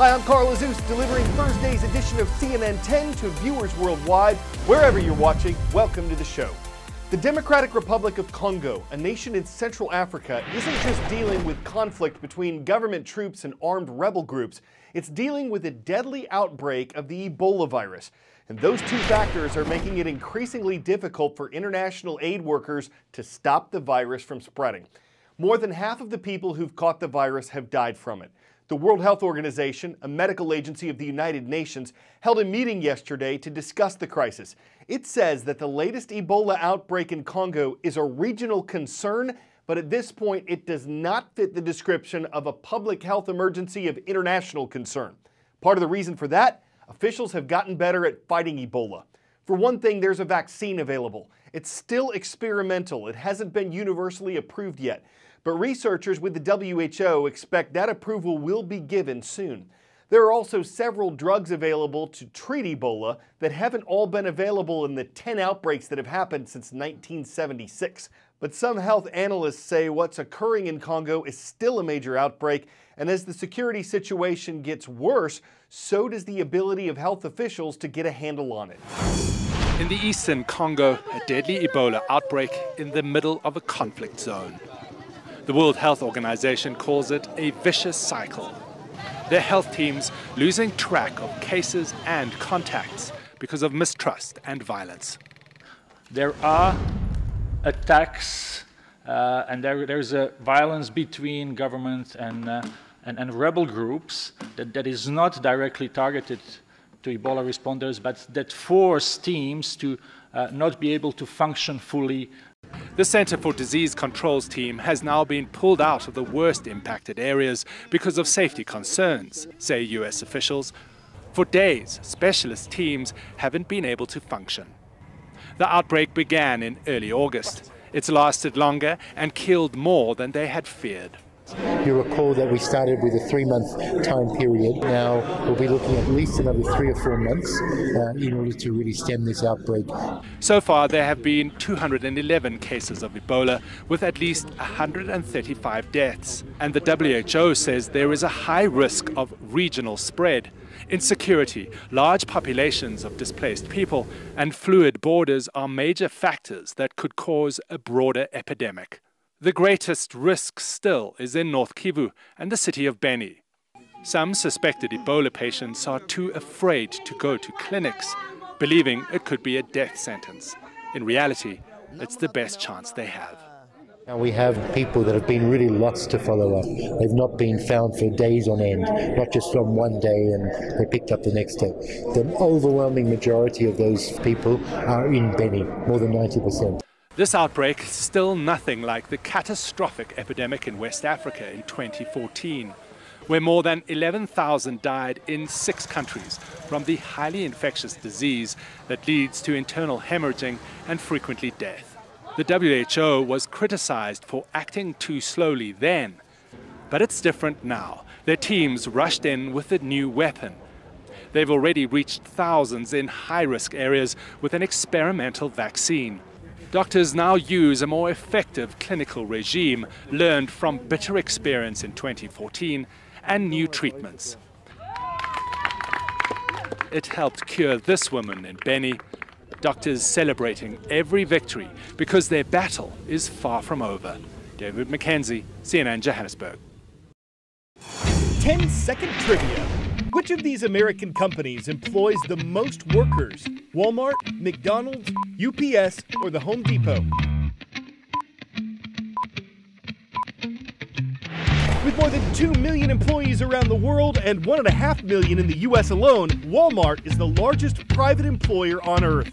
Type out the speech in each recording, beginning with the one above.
Hi, I'm Carl Azus, delivering Thursday's edition of CNN10 to viewers worldwide. Wherever you're watching, welcome to the show. The Democratic Republic of Congo, a nation in Central Africa, isn't just dealing with conflict between government troops and armed rebel groups. It's dealing with a deadly outbreak of the Ebola virus. And those two factors are making it increasingly difficult for international aid workers to stop the virus from spreading. More than half of the people who've caught the virus have died from it. The World Health Organization, a medical agency of the United Nations, held a meeting yesterday to discuss the crisis. It says that the latest Ebola outbreak in Congo is a regional concern, but at this point it does not fit the description of a public health emergency of international concern. Part of the reason for that? Officials have gotten better at fighting Ebola. For one thing, there's a vaccine available. It's still experimental. It hasn't been universally approved yet. But researchers with the WHO expect that approval will be given soon. There are also several drugs available to treat Ebola that haven't all been available in the 10 outbreaks that have happened since 1976. But some health analysts say what's occurring in Congo is still a major outbreak, and as the security situation gets worse, so does the ability of health officials to get a handle on it. In the eastern Congo, a deadly Ebola outbreak in the middle of a conflict zone. The World Health Organization calls it a vicious cycle. Their health teams losing track of cases and contacts because of mistrust and violence. There are attacks and there's a violence between government and rebel groups that is not directly targeted to Ebola responders, but that force teams to not be able to function fully. The Center for Disease Control's team has now been pulled out of the worst impacted areas because of safety concerns, say US officials. For days, specialist teams haven't been able to function. The outbreak began in early August. It's lasted longer and killed more than they had feared. You recall that we started with a 3-month time period. Now we'll be looking at least another 3 or 4 months in order to really stem this outbreak. So far, there have been 211 cases of Ebola, with at least 135 deaths. And the WHO says there is a high risk of regional spread. Insecurity, large populations of displaced people, and fluid borders are major factors that could cause a broader epidemic. The greatest risk still is in North Kivu and the city of Beni. Some suspected Ebola patients are too afraid to go to clinics, believing it could be a death sentence. In reality, it's the best chance they have. Now we have people that have been really lost to follow up. They've not been found for days on end, not just from one day and they picked up the next day. The overwhelming majority of those people are in Beni, more than 90%. This outbreak is still nothing like the catastrophic epidemic in West Africa in 2014, where more than 11,000 died in 6 countries from the highly infectious disease that leads to internal hemorrhaging and frequently death. The WHO was criticized for acting too slowly then, but it's different now. Their teams rushed in with a new weapon. They've already reached thousands in high-risk areas with an experimental vaccine. Doctors now use a more effective clinical regime learned from bitter experience in 2014 and new treatments. It helped cure this woman in Beni. Doctors celebrating every victory because their battle is far from over. David McKenzie, CNN Johannesburg. 10-second trivia. Which of these American companies employs the most workers? Walmart, McDonald's, UPS, or the Home Depot? With more than 2 million employees around the world and 1.5 million in the US alone, Walmart is the largest private employer on Earth.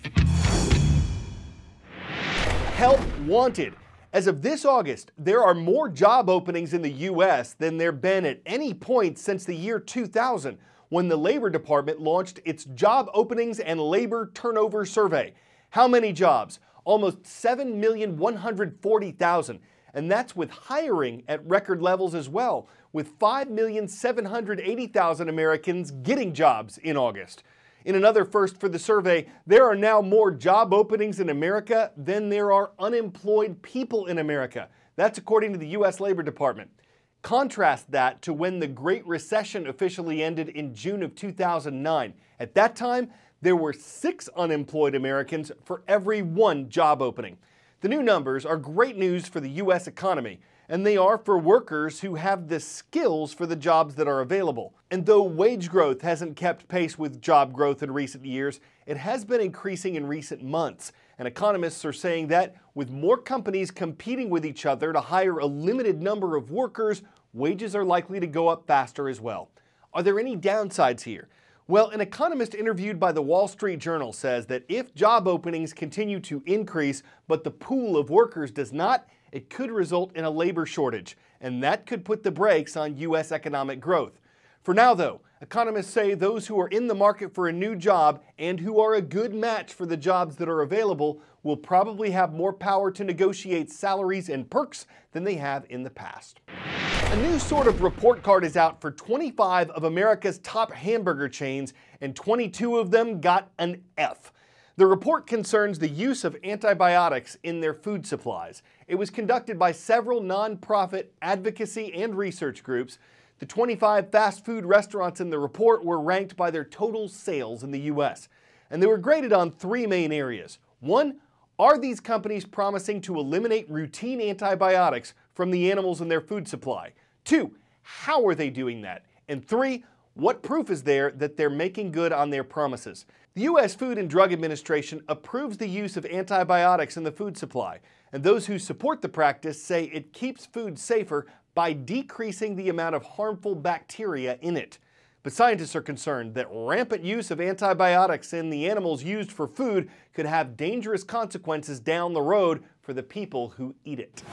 Help wanted. As of this August, there are more job openings in the U.S. than there have been at any point since the year 2000, when the Labor Department launched its Job Openings and Labor Turnover Survey. How many jobs? Almost 7,140,000. And that's with hiring at record levels as well, with 5,780,000 Americans getting jobs in August. In another first for the survey, there are now more job openings in America than there are unemployed people in America. That's according to the U.S. Labor Department. Contrast that to when the Great Recession officially ended in June of 2009. At that time, there were 6 unemployed Americans for every 1 job opening. The new numbers are great news for the U.S. economy, and they are for workers who have the skills for the jobs that are available. And though wage growth hasn't kept pace with job growth in recent years, it has been increasing in recent months. And economists are saying that with more companies competing with each other to hire a limited number of workers, wages are likely to go up faster as well. Are there any downsides here? Well, an economist interviewed by the Wall Street Journal says that if job openings continue to increase, but the pool of workers does not, it could result in a labor shortage, and that could put the brakes on U.S. economic growth. For now, though, economists say those who are in the market for a new job and who are a good match for the jobs that are available will probably have more power to negotiate salaries and perks than they have in the past. A new sort of report card is out for 25 of America's top hamburger chains, and 22 of them got an F. The report concerns the use of antibiotics in their food supplies. It was conducted by several nonprofit advocacy and research groups. The 25 fast food restaurants in the report were ranked by their total sales in the U.S., and they were graded on 3 main areas. 1, are these companies promising to eliminate routine antibiotics from the animals in their food supply? 2, how are they doing that? And 3, what proof is there that they're making good on their promises? The U.S. Food and Drug Administration approves the use of antibiotics in the food supply, and those who support the practice say it keeps food safer by decreasing the amount of harmful bacteria in it. But scientists are concerned that rampant use of antibiotics in the animals used for food could have dangerous consequences down the road for the people who eat it.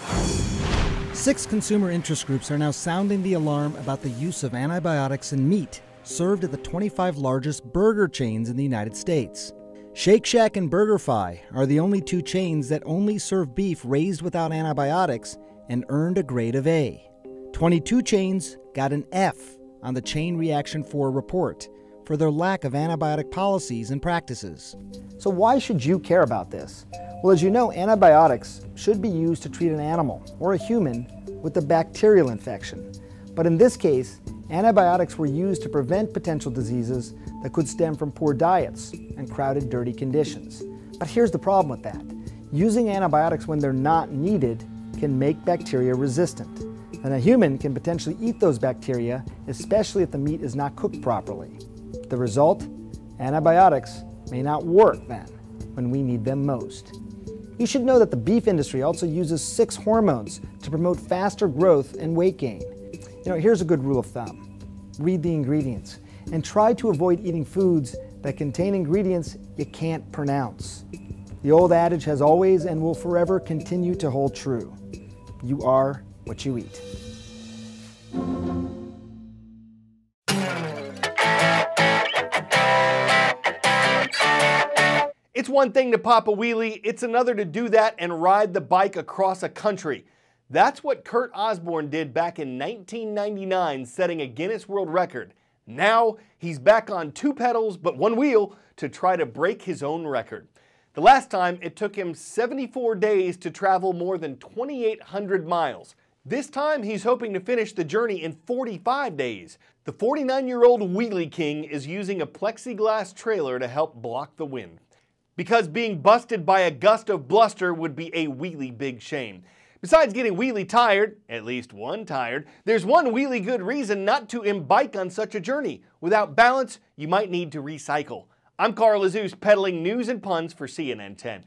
6 consumer interest groups are now sounding the alarm about the use of antibiotics in meat served at the 25 largest burger chains in the United States. Shake Shack and BurgerFi are the only 2 chains that only serve beef raised without antibiotics and earned a grade of A. 22 chains got an F on the Chain Reaction 4 report for their lack of antibiotic policies and practices. So why should you care about this? Well, as you know, antibiotics should be used to treat an animal or a human with a bacterial infection. But in this case, antibiotics were used to prevent potential diseases that could stem from poor diets and crowded, dirty conditions. But here's the problem with that. Using antibiotics when they're not needed can make bacteria resistant. And a human can potentially eat those bacteria, especially if the meat is not cooked properly. The result? Antibiotics may not work then, when we need them most. You should know that the beef industry also uses 6 hormones to promote faster growth and weight gain. Here's a good rule of thumb. Read the ingredients and try to avoid eating foods that contain ingredients you can't pronounce. The old adage has always and will forever continue to hold true. You are what you eat. It's one thing to pop a wheelie, it's another to do that and ride the bike across a country. That's what Kurt Osborne did back in 1999, setting a Guinness World Record. Now, he's back on 2 pedals but 1 wheel to try to break his own record. The last time, it took him 74 days to travel more than 2,800 miles. This time, he's hoping to finish the journey in 45 days. The 49-year-old wheelie king is using a plexiglass trailer to help block the wind. Because being busted by a gust of bluster would be a wheelie big shame. Besides getting wheelie tired, at least one tired, there's one wheelie good reason not to embike on such a journey. Without balance, you might need to recycle. I'm Carl Azus, peddling news and puns for CNN10.